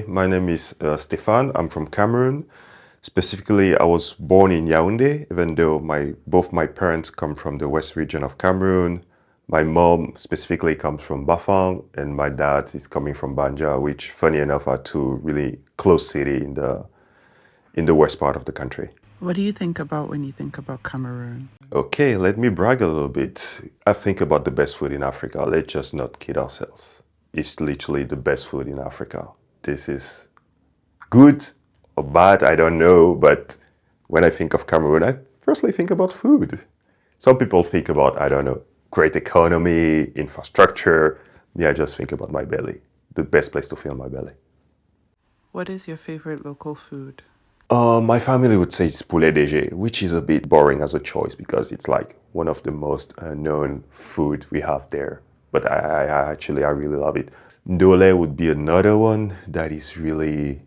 My name is Stephane. I'm from Cameroon. Specifically, I was born in Yaoundé, even though both my parents come from the west region of Cameroon. My mom specifically comes from Bafang, and my dad is coming from Banja, which, funny enough, are two really close cities in the west part of the country. What do you think about when you think about Cameroon? Okay, let me brag a little bit. I think about the best food in Africa. Let's just not kid ourselves. It's literally the best food in Africa. This is good or bad, I don't know, but when I think of Cameroon, I firstly think about food. Some people think about, I don't know, great economy, infrastructure. Me, I just think about my belly. The best place to fill my belly. What is your favorite local food? My family would say it's poulet DG, which is a bit boring as a choice because it's like one of the most known food we have there. But I really love it. Ndole would be another one that is really.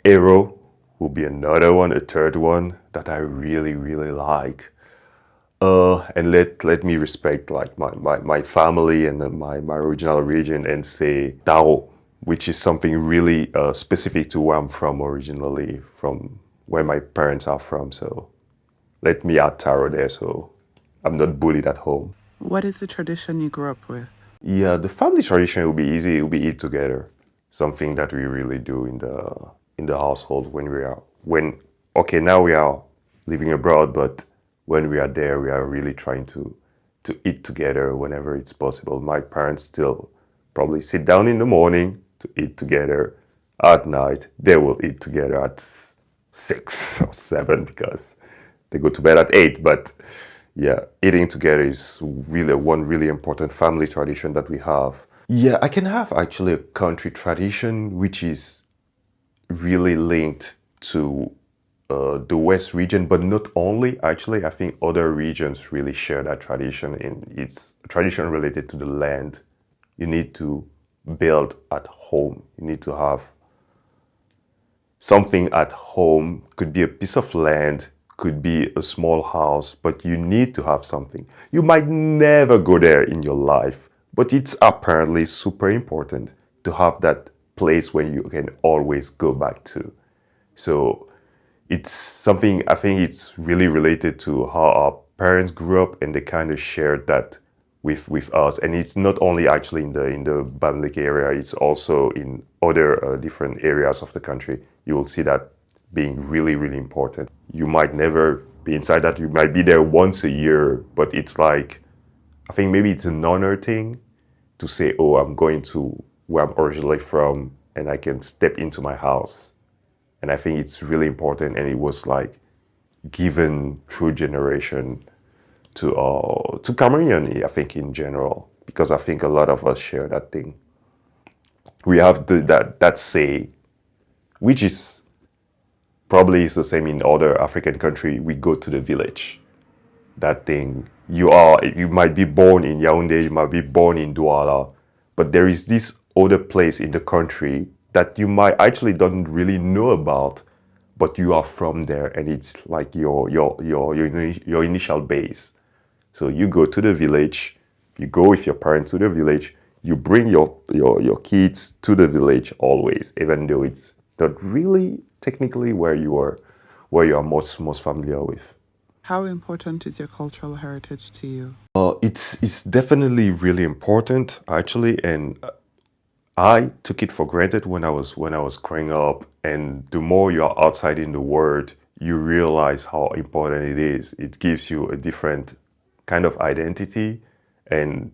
Arrow would be another one, a third one that I really like. And let me respect like my family and my original region and say Tao, which is something really specific to where I'm from originally, from where my parents are from. So let me add taro there so I'm not bullied at home. What is the tradition you grew up with? Yeah, the family tradition will be easy. It will be eat together. Something that we really do in the household when okay, now we are living abroad, but when we are there, we are really trying to eat together whenever it's possible. My parents still probably sit down in the morning to eat together. At night, they will eat together at 6 or 7 because they go to bed at 8. But yeah, eating together is really one really important family tradition that we have. Yeah, I can have actually a country tradition which is really linked to the West region, but not only. Actually, I think other regions really share that tradition. In it's a tradition related to the land. You need to build at home. You need to have something at home. Could be a piece of land, could be a small house, but you need to have something. You might never go there in your life, but it's apparently super important to have that place where you can always go back to. So it's something, I think it's really related to how our parents grew up and they kind of shared that with us. And it's not only actually in the Bamileke area, it's also in other different areas of the country. You will see that being really important. You might never be inside that. You might be there once a year, but it's like, I think maybe it's an honor thing to say, oh, I'm going to where I'm originally from and I can step into my house. And I think it's really important, and it was like given through generation to Cameroonian, I think in general, because I think a lot of us share that thing. We have that say, which is probably is the same in other African country. We go to the village. That thing. You might be born in Yaoundé, you might be born in Douala, but there is this other place in the country that you might actually don't really know about, but you are from there, and it's like your initial base. So you go to the village, you go with your parents to the village, you bring your kids to the village always, even though it's not really technically where you are most familiar with. How important is your cultural heritage to you? It's definitely really important actually, and I took it for granted when I was growing up. And the more you're outside in the world, you realize how important it is. It gives you a different kind of identity, and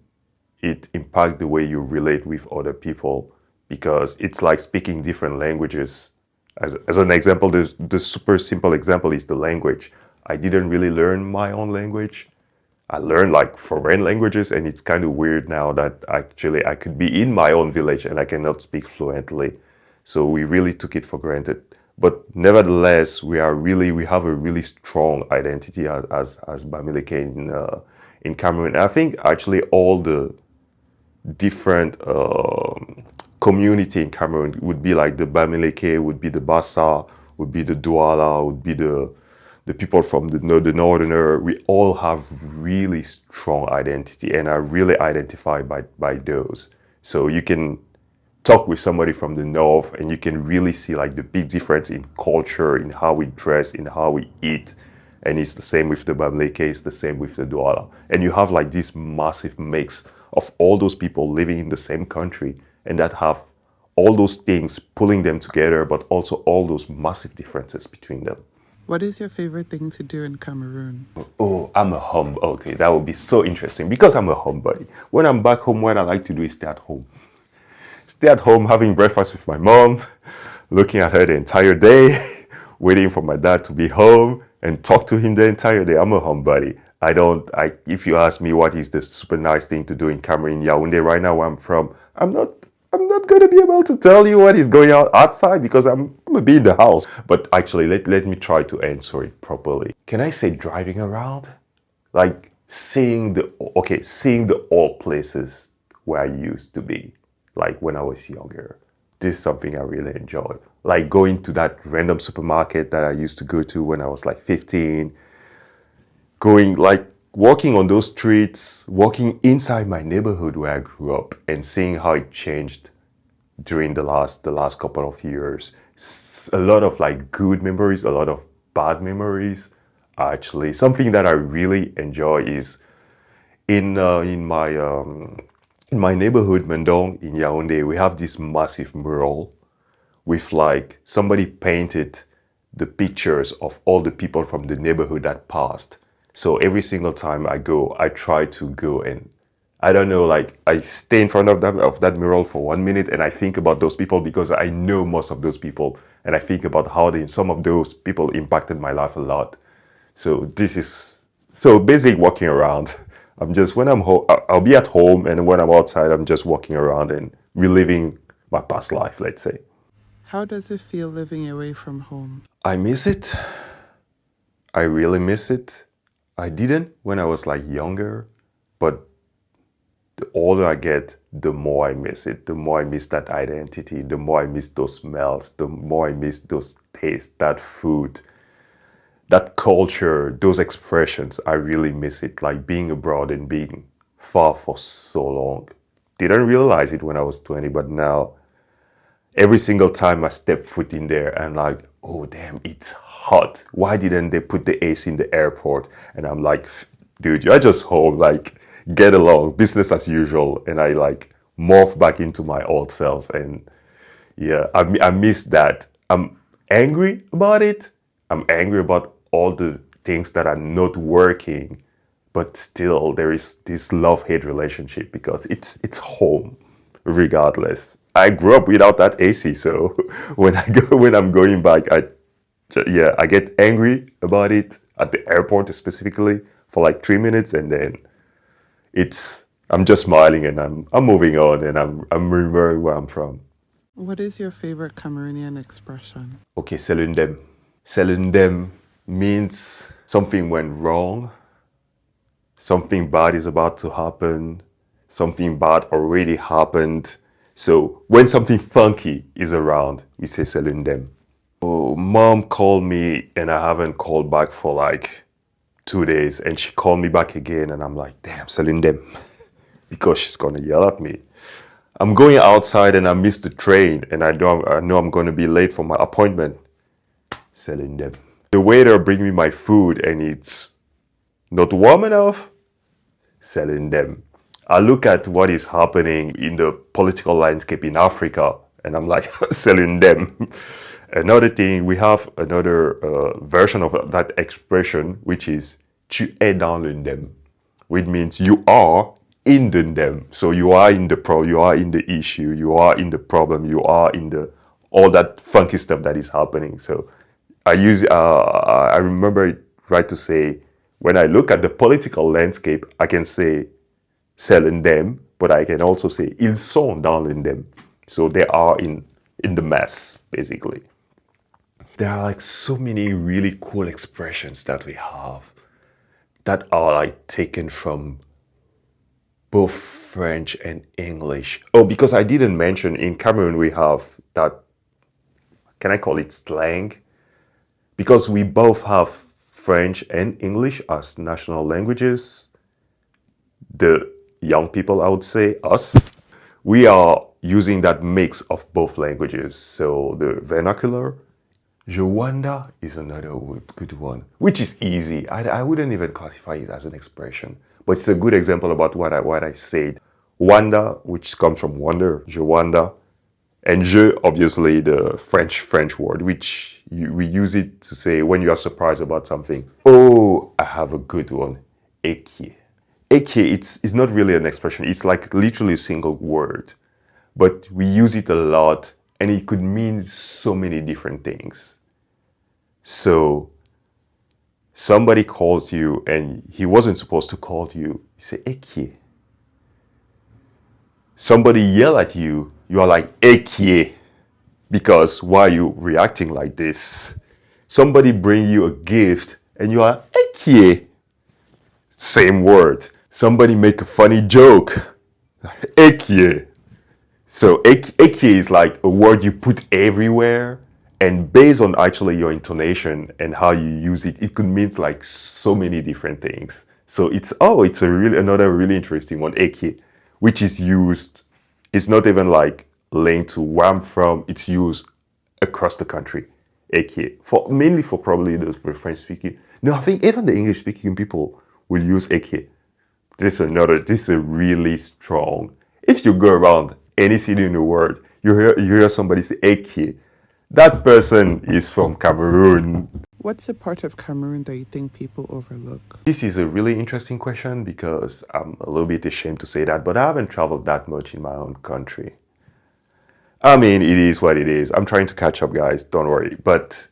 it impacts the way you relate with other people because it's like speaking different languages. As an example, the super simple example is the language. I didn't really learn my own language. I learned like foreign languages, and it's kind of weird now that actually I could be in my own village and I cannot speak fluently. So we really took it for granted. But nevertheless, we have a really strong identity as Bamileke in Cameroon. And I think actually all the different community in Cameroon would be like the Bamileke, would be the Bassa, would be the Douala, would be the people from the northerner. We all have really strong identity and are really identified by those. So you can talk with somebody from the north and you can really see like the big difference in culture, in how we dress, in how we eat. And it's the same with the Bamleke, it's the same with the Douala. And you have like this massive mix of all those people living in the same country and that have all those things pulling them together, but also all those massive differences between them. What is your favorite thing to do in Cameroon? Oh, I'm a home. Okay, that would be so interesting because I'm a homebody. When I'm back home, what I like to do is stay at home. Stay at home having breakfast with my mom, looking at her the entire day, waiting for my dad to be home and talk to him the entire day. I'm a homebody. If you ask me what is the super nice thing to do in Cameroon, Yaoundé, right now where I'm from, I'm not going to be able to tell you what is going on outside because I'm going to be in the house. But actually, let me try to answer it properly. Can I say driving around? Like seeing the old places where I used to be, like when I was younger. This is something I really enjoy. Like going to that random supermarket that I used to go to when I was like 15, walking on those streets, walking inside my neighborhood where I grew up and seeing how it changed during the last couple of years. A lot of like good memories, a lot of bad memories. Actually, something that I really enjoy is in my neighborhood, Mendong in Yaoundé, we have this massive mural with like somebody painted the pictures of all the people from the neighborhood that passed. So every single time I go, I try to go and I don't know, like I stay in front of that mural for 1 minute and I think about those people because I know most of those people and I think about how some of those people impacted my life a lot. So basically walking around. I'm just when I'm home, I'll be at home, and when I'm outside, I'm just walking around and reliving my past life. Let's say How does it feel living away from home? I miss it. I really miss it. I didn't when I was like younger, but the older I get, the more I miss it. The more I miss that identity. The more I miss those smells. The more I miss those tastes, that food, that culture, those expressions. I really miss it. Like being abroad and being far for so long. Didn't realize it when I was 20, but now every single time I step foot in there, I'm like, oh damn, it's hot. Why didn't they put the AC in the airport? And I'm like, dude, you're just home. Like, get along, business as usual. And I like morph back into my old self. And yeah, I miss that. I'm angry about it. I'm angry about all the things that are not working, but still there is this love-hate relationship because it's home, regardless. I grew up without that AC, so when I'm going back, I get angry about it at the airport specifically for like 3 minutes, and then I'm just smiling and I'm moving on and I'm remembering where I'm from. What is your favorite Cameroonian expression? Okay, selundem. Selundem means something went wrong, something bad is about to happen, something bad already happened. So when something funky is around, we say selundem. Oh, mom called me and I haven't called back for like 2 days, and she called me back again and I'm like, damn, selundem, because she's gonna yell at me. I'm going outside and I missed the train and I know I'm gonna be late for my appointment. Selundem. The waiter bring me my food and it's not warm enough. Selundem. I look at what is happening in the political landscape in Africa and I'm like, selundem. Another thing, we have another version of that expression, which is tu es dans l'undem, which means you are in the them. So you are in the you are in the issue, you are in the problem, you are in the all that funky stuff that is happening. So I remember it right to say when I look at the political landscape, I can say selling them, but I can also say ils sont dans l'undem. So they are in the mess, basically. There are like so many really cool expressions that we have that are like taken from both French and English. Oh, because I didn't mention in Cameroon we have that, can I call it slang? Because we both have French and English as national languages. The young people, I would say, us, we are using that mix of both languages. So the vernacular, Rwanda is another good one, which is easy. I wouldn't even classify it as an expression, but it's a good example about what I said. Wanda, which comes from wonder, Rwanda, and je, obviously the French word, which we use it to say when you are surprised about something. Oh, I have a good one. Eki. Eki, it's not really an expression. It's like literally a single word, but we use it a lot, and it could mean so many different things. So somebody calls you, and he wasn't supposed to call you. You say Eki. Somebody yell at you, you are like Eki. Because why are you reacting like this? Somebody bring you a gift and you are Ekie. Same word. Somebody make a funny joke. Ekie. So Ekie is like a word you put everywhere, and based on actually your intonation and how you use it, it could mean like so many different things. So it's a really another really interesting one, Ekie, which is used. It's not even like linked to where I'm from. It's used across the country. Eke for mainly for probably those French speaking. No, I think even the English speaking people will use Eke. This is a really strong. If you go around any city in the world, you hear somebody say Eke. That person is from Cameroon. What's the part of Cameroon that you think people overlook? This is a really interesting question because I'm a little bit ashamed to say that, but I haven't traveled that much in my own country. I mean, it is what it is. I'm trying to catch up, guys. Don't worry. But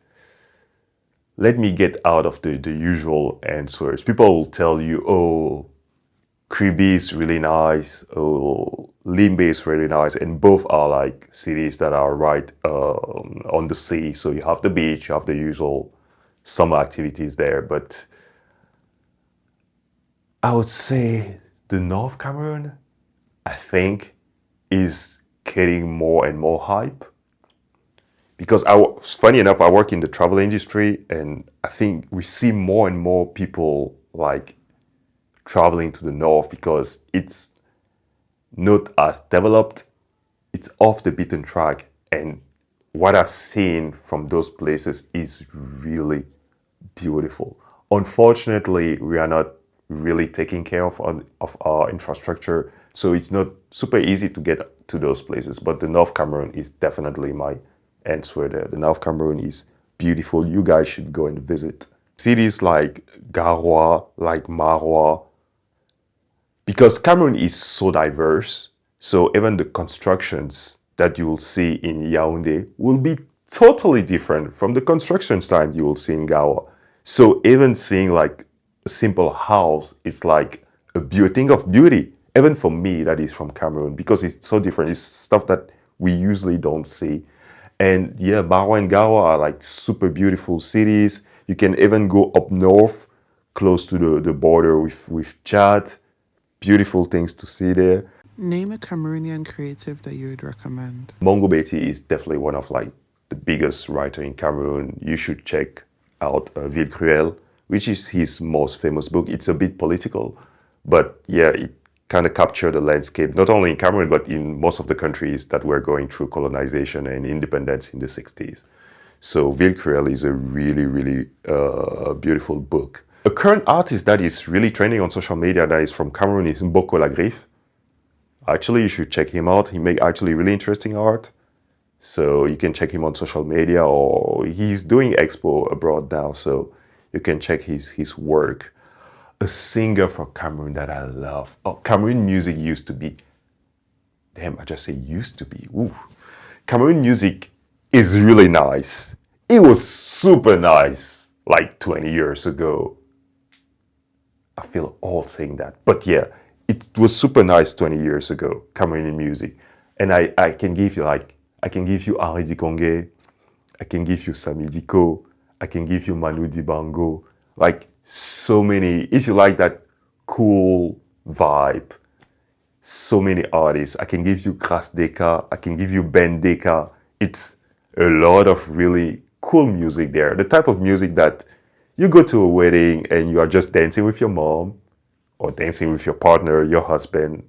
let me get out of the usual answers. People will tell you, oh, Kribi is really nice. Oh, Limbe is really nice. And both are like cities that are right on the sea. So you have the beach, you have the usual summer activities there. But I would say the North Cameroon, I think, is getting more and more hype. Because funny enough, I work in the travel industry, and I think we see more and more people like traveling to the north because it's not as developed, it's off the beaten track, and what I've seen from those places is really beautiful. Unfortunately, we are not really taking care of our infrastructure, so it's not super easy to get to those places. But the North Cameroon is definitely my answer there. The North Cameroon is beautiful. You guys should go and visit. Cities like Garoua, like Maroua, because Cameroon is so diverse, so even the constructions that you will see in Yaoundé will be totally different from the construction time you will see in Garoua. So even seeing like a simple house is like a thing of beauty, even for me that is from Cameroon, because it's so different. It's stuff that we usually don't see. And yeah, Barwa and Gawa are like super beautiful cities. You can even go up north, close to the border with Chad. Beautiful things to see there. Name a Cameroonian creative that you would recommend. Mongo Betty is definitely one of like the biggest writer in Cameroon. You should check out Ville Cruelle, which is his most famous book. It's a bit political, but yeah, it kind of captured the landscape, not only in Cameroon, but in most of the countries that were going through colonization and independence in the 60s. So Ville Cruelle is a really, really beautiful book. A current artist that is really trending on social media that is from Cameroon is Mboko Lagriffe. Actually, you should check him out. He makes actually really interesting art. So you can check him on social media, or he's doing expo abroad now, so you can check his work. A singer from Cameroon that I love. Oh, Cameroon music used to be. Damn, I just say used to be. Ooh. Cameroon music is really nice. It was super nice like 20 years ago. I feel old saying that. But yeah, it was super nice 20 years ago, Cameroonian music. And I can give you Henri Dikongue, I can give you Sami Diko, I can give you Manu Dibango, like so many. If you like that cool vibe, so many artists. I can give you Kras Deka, I can give you Ben Deka. It's a lot of really cool music there. The type of music that you go to a wedding and you are just dancing with your mom or dancing with your partner, your husband,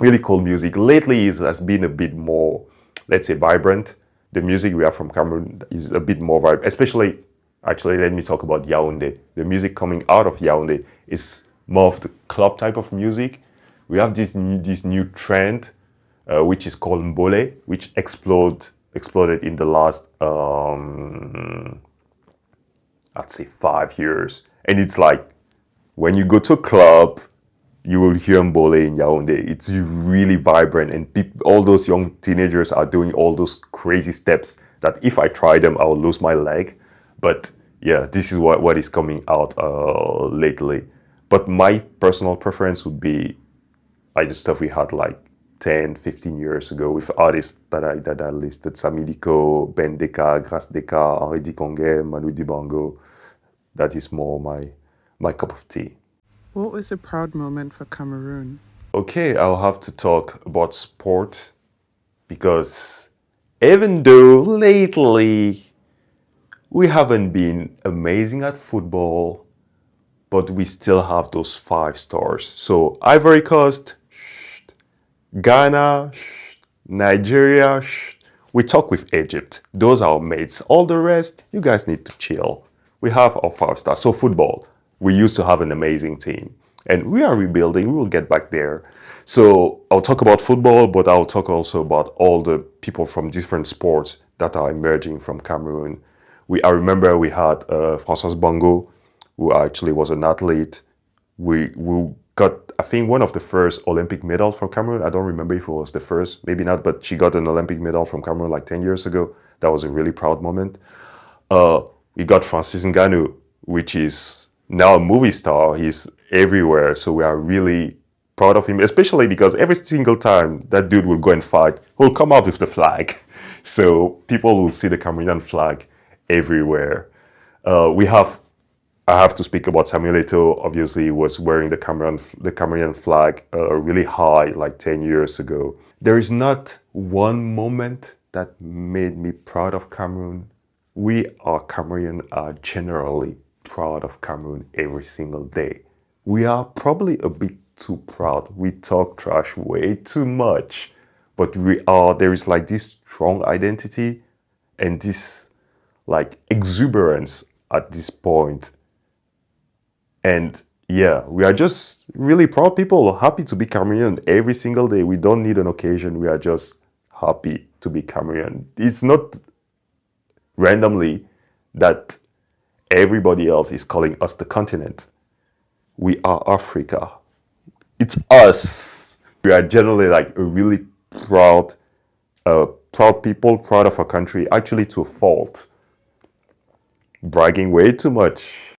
really cool music. Lately, it has been a bit more, let's say, vibrant. The music we have from Cameroon is a bit more vibrant, especially, actually, let me talk about Yaoundé. The music coming out of Yaoundé is more of the club type of music. We have this new trend, which is called Mbole, which exploded in the last, I'd say 5 years. And it's like, when you go to a club, you will hear Mbole in Yaoundé. It's really vibrant, and all those young teenagers are doing all those crazy steps that if I try them, I'll lose my leg. But yeah, this is what is coming out lately. But my personal preference would be like the stuff we had like 10, 15 years ago with artists that I listed: Samidiko, Ben Deka, Grace Deka, Henri Dikongue, Manu Dibango. That is more my cup of tea. What was a proud moment for Cameroon? Okay, I'll have to talk about sport because even though lately we haven't been amazing at football, but we still have those 5 stars. So Ivory Coast, Ghana, Nigeria, we talk with Egypt. Those are our mates. All the rest, you guys need to chill. We have our 5 stars. So football, we used to have an amazing team, and we are rebuilding. We will get back there. So I'll talk about football, but I'll talk also about all the people from different sports that are emerging from Cameroon. I remember we had Francois Bongo, who actually was an athlete. We got, I think, one of the first Olympic medals from Cameroon. I don't remember if it was the first, maybe not, but she got an Olympic medal from Cameroon like 10 years ago. That was a really proud moment. We got Francis Ngannou, which is now a movie star. He's everywhere. So we are really proud of him, especially because every single time that dude will go and fight, he'll come out with the flag. So people will see the Cameroonian flag everywhere. I have to speak about Samuel Eto'o. Obviously, he was wearing the Cameroonian flag really high like 10 years ago. There is not one moment that made me proud of Cameroon. We are Cameroonian are generally proud of Cameroon every single day. We are probably a bit too proud. We talk trash way too much, but there is like this strong identity and this like exuberance at this point. And yeah, we are just really proud people, happy to be Cameroonian every single day. We don't need an occasion. We are just happy to be Cameroonian. It's not randomly that everybody else is calling us the continent. We are Africa. It's us. We are generally like a really proud people, proud of our country, actually to a fault. Bragging way too much.